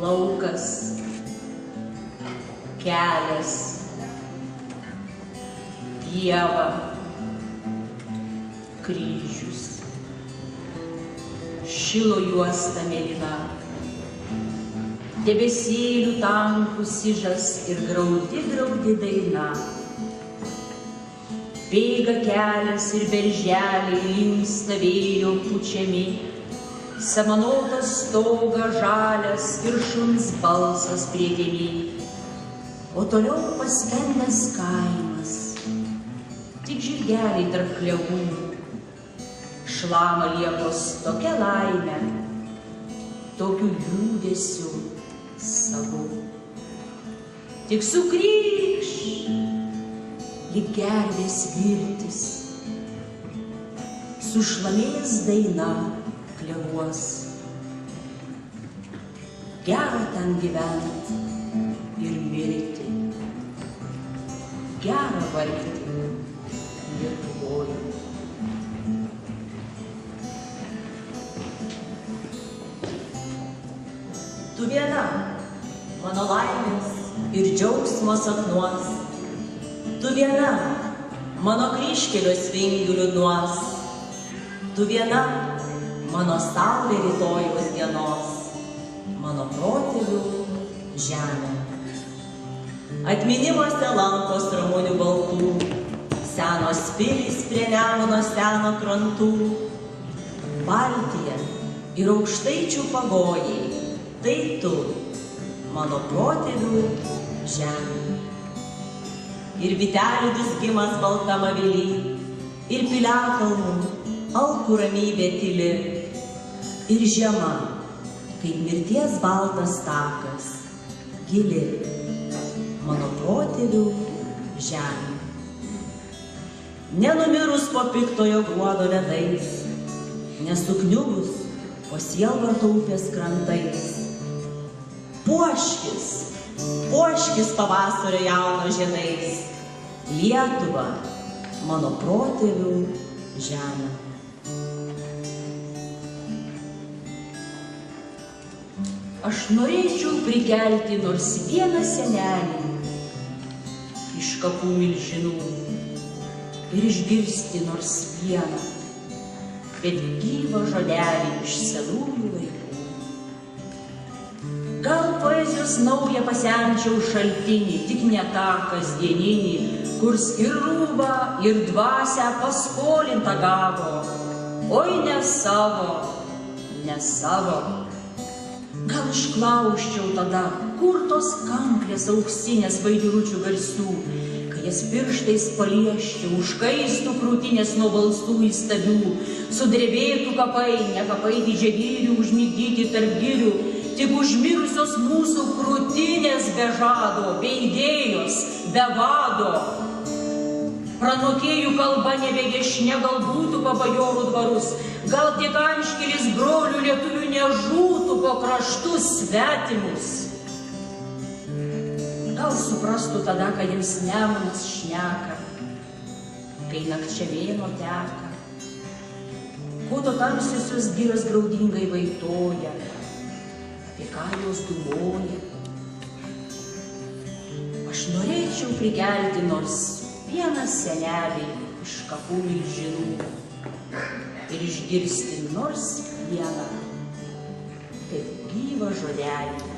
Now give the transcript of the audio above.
laukas, kelias, pieva, kryžius, šilo juosta mėlyna, debesėlių tankus ižas ir graudi, graudi daina. Bėga kelias ir berželiai linksta vėjo pučiami, samanotas stoga žalias ir šuns balsas priekiami. O toliau paskendęs kaimas, tik žirgeliai tarp klevų, šlama liepos tokia laimė, tokiu liūdesiu savu. Tik sugrįž, lyg gervės virtis, sušlamės daina klevuos. Gera ten gyvent ir mirti, gera vargti Lietuvoj. Tu viena mano laimės ir džiaugsmo sapnuos, tu viena mano kryžkelės vingių liūdnuos, tu viena mano saulė rytojaus dienos, mano protėvių žemė. Atminimuose lankos ramunių baltų, senos pilys prie Nemuno seno krantų, Baltija ir aukštaičių pagojai, tai tu, mano protėvių žemė. Ir vitelių dizgimas baltam avily, ir piliakalnų alkų ramybė tyli, ir žiema, kaip mirties baltas takas, gili, mano protėvių žemė. Nenumirus po piktojo gruodo ledais, nesukniubus po sielvarto upės krantais, puoškis, puoškis pavasario jauno žiedais, Lietuva, mano protėvių žemė. Aš norėčiau prikelti nors vieną senelį iš kapų milžinų ir išgirsti nors vieną, bet gyvą žodelį iš senųjų laikų. Gal poezijos naują pasemčiau šaltinį, tik ne tą kasdieninį, kurs ir rūbą, ir dvasią paskolintą gavo, oi ne savo, ne savo. Gal išklausčiau tada, kur tos kanklės auksinės vaidiručių garsių, kai jas pirštais palieščiau, užkaistų krūtinės nuo balsų įstabių, sudrebėtų kapai, ne kapai didžiagyrių, užmigdyti tarp girių, tik užmirusios mūsų krūtinės be žado, be idėjos, be vado. Pranokėjų kalba nebeviešne, gal būtų po bajorų dvarus, gal tiek anškelis brolių lietuvių nežūtų po kraštus svetimus. Gal suprastų tada, kad jiems Nemunas šneka, kai nakčiavėno teka, ko to tamsiosios giros graudingai vaitoja, apie ką jos dūmoja. Aš norėčiau prikelti nors vieną senelį iš kapų milžinų ir išgirsti nors vieną, kaip gyvą žodelį